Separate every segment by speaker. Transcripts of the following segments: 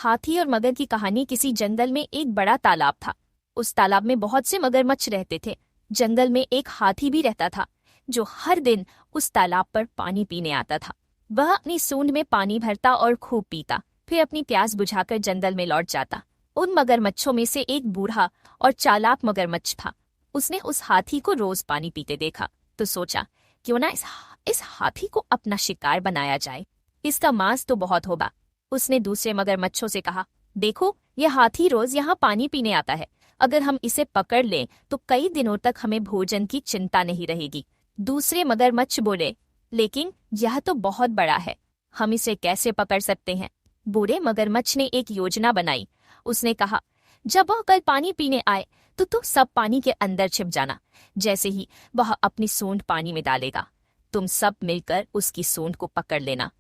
Speaker 1: हाथी और मगर की कहानी। किसी जंगल में एक बड़ा तालाब था। उस तालाब में बहुत से मगरमच्छ रहते थे। जंगल में एक हाथी भी रहता था जो हर दिन उस तालाब पर पानी पीने आता था। वह अपनी सूंड में पानी भरता और खूब पीता, फिर अपनी प्यास बुझाकर जंगल में लौट जाता। उन मगरमच्छों में से एक बूढ़ा और चालाक मगरमच्छ था। उसने उस हाथी को रोज पानी पीते देखा तो सोचा, क्यों ना इस हाथी को अपना शिकार बनाया जाए, इसका मांस तो बहुत होगा। उसने दूसरे मगरमच्छों से कहा, देखो यह हाथी रोज यहाँ पानी पीने आता है, अगर हम इसे पकड़ लें तो कई दिनों तक हमें भोजन की चिंता नहीं रहेगी। दूसरे मगरमच्छ बोले, लेकिन यह तो बहुत बड़ा है, हम इसे कैसे पकड़ सकते हैं। बूढ़े मगरमच्छ ने एक योजना बनाई। उसने कहा, जब वह कल पानी पीने आए तो तुम सब पानी के अंदर छिप जाना। जैसे ही वह अपनी सूंड पानी में डालेगा, तुम सब मिलकर उसकी सूंड को पकड़ लेना,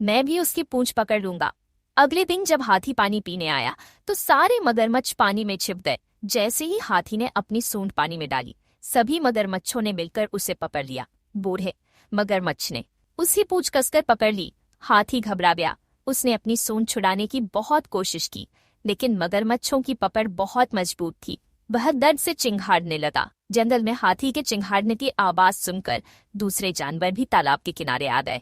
Speaker 1: मैं भी उसकी पूंछ पकड़ लूंगा। अगले दिन जब हाथी पानी पीने आया तो सारे मगरमच्छ पानी में छिप गए। जैसे ही हाथी ने अपनी सूंड पानी में डाली, सभी मगरमच्छों ने मिलकर उसे पकड़ लिया। बूढ़े मगरमच्छ ने उसकी पूंछ कसकर पकड़ ली। हाथी घबरा गया। उसने अपनी सूंड छुड़ाने की बहुत कोशिश की, लेकिन मगरमच्छों की पकड़ बहुत मजबूत थी। वह दर्द से चिंघाड़ने लगा। जंगल में हाथी के चिंघाड़ने की आवाज सुनकर दूसरे जानवर भी तालाब के किनारे आ गए।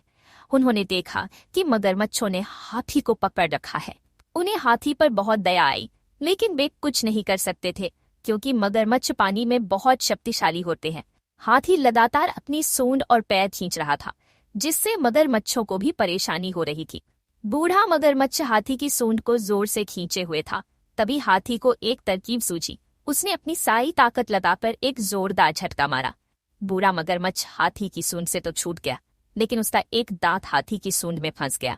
Speaker 1: उन्होंने देखा कि मगरमच्छों ने हाथी को पकड़ रखा है। उन्हें हाथी पर बहुत दया आई, लेकिन वे कुछ नहीं कर सकते थे क्योंकि मगरमच्छ पानी में बहुत शक्तिशाली होते हैं। हाथी लगातार अपनी सूंड और पैर खींच रहा था, जिससे मगरमच्छों को भी परेशानी हो रही थी। बूढ़ा मगरमच्छ हाथी की सूंड को जोर से खींचे हुए था। तभी हाथी को एक तरकीब सूझी। उसने अपनी सारी ताकत लगाकर एक जोरदार झटका मारा। बूढ़ा मगरमच्छ हाथी की सूंड से तो छूट गया, लेकिन उसका एक दांत हाथी की सूंड में फंस गया।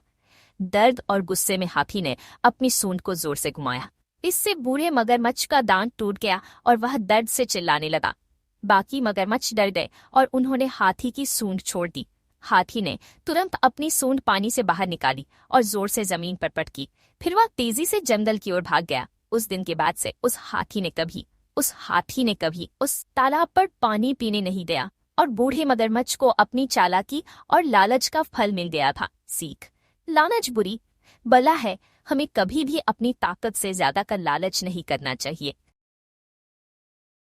Speaker 1: दर्द और गुस्से में हाथी ने अपनी सूंड को जोर से घुमाया। इससे बूढ़े मगरमच्छ का दांत टूट गया और वह दर्द से चिल्लाने लगा। बाकी मगरमच्छ डर गए और उन्होंने हाथी की सूंड छोड़ दी। हाथी ने तुरंत अपनी सूंड पानी से बाहर निकाली और जोर से जमीन पर पटकी। फिर वह तेजी से जंगल की ओर भाग गया। उस दिन के बाद से उस हाथी ने कभी उस तालाब पर पानी पीने नहीं दिया और बूढ़े मगरमच्छ को अपनी चालाकी और लालच का फल मिल गया था। सीख, लालच बुरी बला है, हमें कभी भी अपनी ताकत से ज्यादा का लालच नहीं करना चाहिए।